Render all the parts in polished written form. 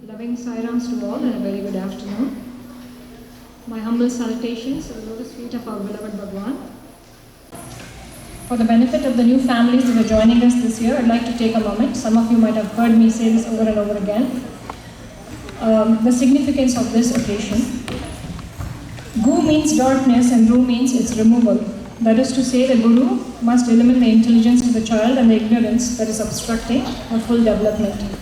Loving Sairams to all and a very good afternoon. My humble salutations to the lotus feet of our beloved Bhagwan. For the benefit of the new families that are joining us this year, I'd like to take a moment. Some of you might have heard me say this over and over again. The significance of this occasion. Gu means darkness and Ru means its removal. That is to say, the Guru must eliminate the intelligence of the child and the ignorance that is obstructing her full development.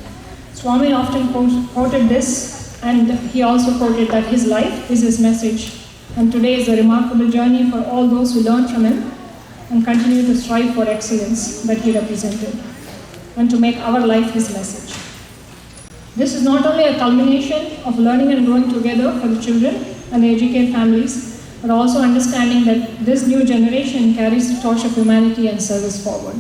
Swami often quoted this, and he also quoted that his life is his message. And today is a remarkable journey for all those who learn from him and continue to strive for excellence that he represented, and to make our life his message. This is not only a culmination of learning and growing together for the children and the educated families, but also understanding that this new generation carries the torch of humanity and service forward.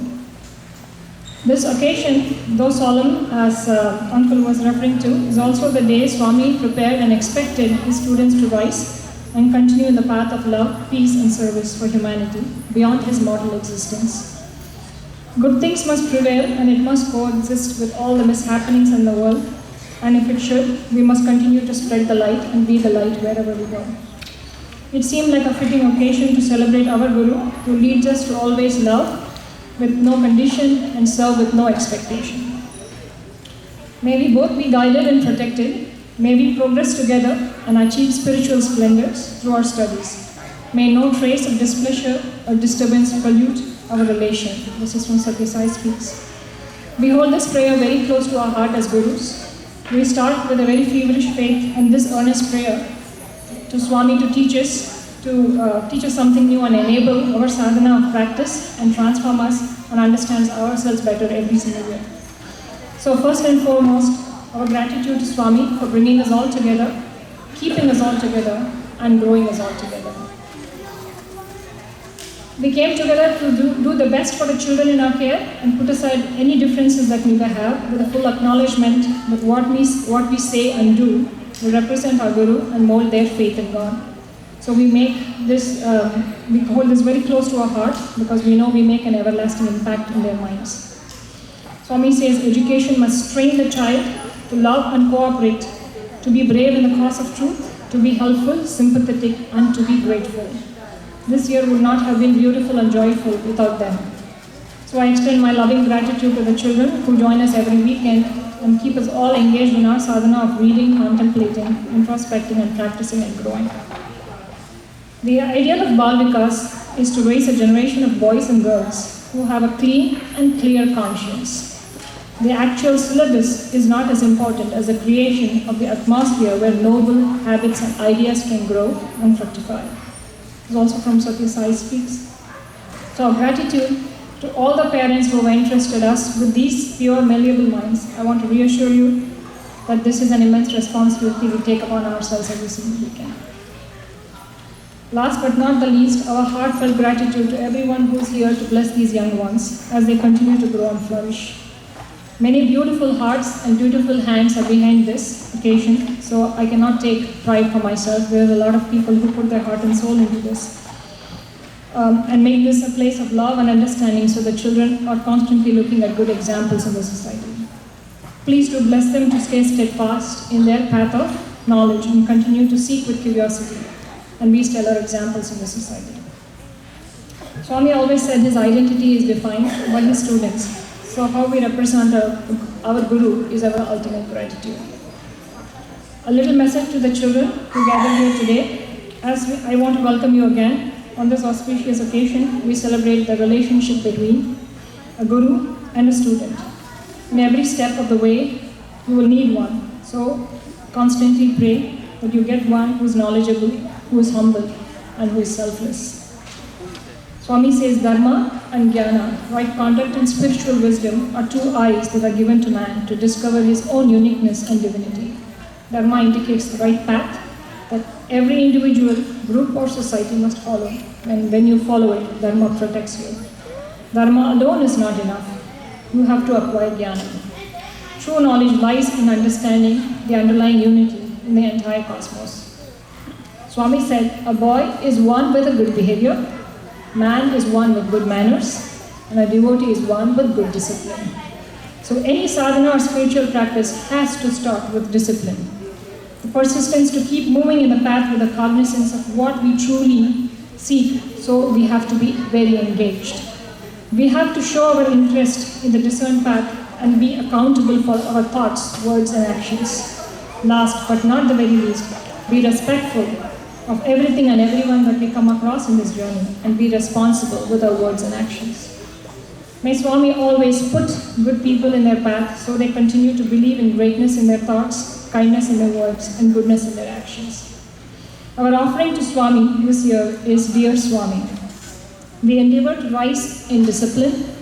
This occasion, though solemn, as Uncle was referring to, is also the day Swami prepared and expected his students to rise and continue in the path of love, peace and service for humanity beyond his mortal existence. Good things must prevail and it must coexist with all the mishappenings in the world, and if it should, we must continue to spread the light and be the light wherever we go. It seemed like a fitting occasion to celebrate our Guru, who leads us to always love with no condition and serve with no expectation. May we both be guided and protected. May we progress together and achieve spiritual splendors through our studies. May no trace of displeasure or disturbance pollute our relation. This is from Satya Sai Speaks. We hold this prayer very close to our heart as Gurus. We start with a very feverish faith and this earnest prayer to Swami to teach us something new and enable our sadhana of practice and transform us and understand ourselves better every single year. So first and foremost, our gratitude to Swami for bringing us all together, keeping us all together, and growing us all together. We came together to do the best for the children in our care and put aside any differences that we may have with a full acknowledgement that what we say and do will represent our Guru and mold their faith in God. So we hold this very close to our heart because we know we make an everlasting impact in their minds. Swami says education must train the child to love and cooperate, to be brave in the cause of truth, to be helpful, sympathetic, and to be grateful. This year would not have been beautiful and joyful without them. So I extend my loving gratitude to the children who join us every weekend and keep us all engaged in our sadhana of reading, contemplating, introspecting, and practicing and growing. The ideal of Bal Vikas is to raise a generation of boys and girls who have a clean and clear conscience. The actual syllabus is not as important as the creation of the atmosphere where noble habits and ideas can grow and fructify. This is also from Satya Sai Speaks. So our gratitude to all the parents who have entrusted us with these pure, malleable minds. I want to reassure you that this is an immense responsibility we take upon ourselves every single weekend. Last but not the least, our heartfelt gratitude to everyone who is here to bless these young ones as they continue to grow and flourish. Many beautiful hearts and beautiful hands are behind this occasion, so I cannot take pride for myself. There are a lot of people who put their heart and soul into this and make this a place of love and understanding so the children are constantly looking at good examples in the society. Please do bless them to stay steadfast in their path of knowledge and continue to seek with curiosity and be stellar examples in the society. Swami always said his identity is defined by his students. So how we represent our Guru is our ultimate gratitude. A little message to the children who gathered here today. I want to welcome you again. On this auspicious occasion, we celebrate the relationship between a Guru and a student. In every step of the way, you will need one. So constantly pray that you get one who is knowledgeable, who is humble, and who is selfless. Swami says Dharma and Jnana, right conduct and spiritual wisdom, are two eyes that are given to man to discover his own uniqueness and divinity. Dharma indicates the right path that every individual, group or society must follow. And when you follow it, Dharma protects you. Dharma alone is not enough. You have to acquire Jnana. True knowledge lies in understanding the underlying unity in the entire cosmos. Swami said, a boy is one with a good behavior, man is one with good manners, and a devotee is one with good discipline. So So any sadhana or spiritual practice has to start with discipline. The persistence to keep moving in the path with a cognizance of what we truly seek, so we have to be very engaged. We have to show our interest in the discerned path and be accountable for our thoughts, words and actions. Last but not the very least, be respectful of everything and everyone that we come across in this journey and be responsible with our words and actions. May Swami always put good people in their path so they continue to believe in greatness in their thoughts, kindness in their words, and goodness in their actions. Our offering to Swami this year is Dear Swami. We endeavor to rise in discipline,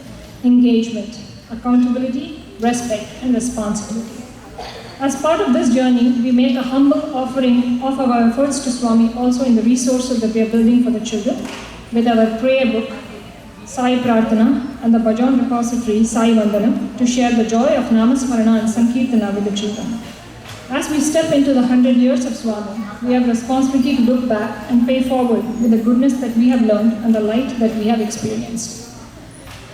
engagement, accountability, respect, and responsibility. As part of this journey, we make a humble offering of our efforts to Swami also in the resources that we are building for the children with our prayer book, Sai Prarthana, and the Bhajan repository, Sai Vandanam, to share the joy of Namasmarana and Sankirtana with the children. As we step into the 100 years of Swami, we have responsibility to look back and pay forward with the goodness that we have learned and the light that we have experienced.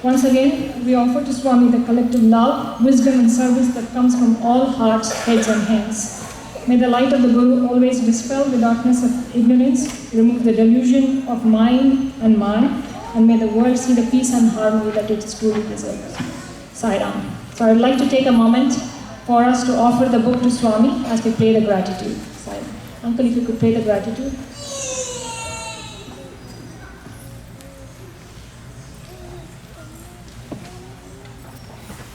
Once again, we offer to Swami the collective love, wisdom and service that comes from all hearts, heads and hands. May the light of the Guru always dispel the darkness of ignorance, remove the delusion of mind and mind, and may the world see the peace and harmony that it truly deserves. Sai Ram. So I would like to take a moment for us to offer the book to Swami as we pray the gratitude. Sai. Uncle, if you could pray the gratitude.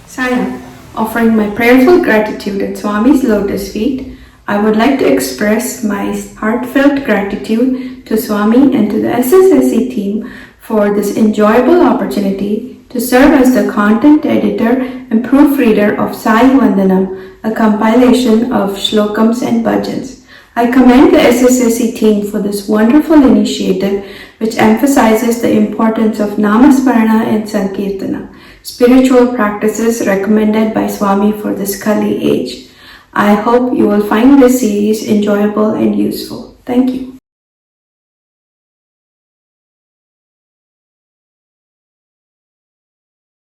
Sai Ram. Offering my prayerful gratitude at Swami's lotus feet, I would like to express my heartfelt gratitude to Swami and to the SSSC team for this enjoyable opportunity to serve as the content editor and proofreader of Sai Vandanam, a compilation of shlokams and bhajans. I commend the SSSC team for this wonderful initiative which emphasizes the importance of Namasmarana and Sankirtana, spiritual practices recommended by Swami for this Kali age. I hope you will find this series enjoyable and useful. Thank you.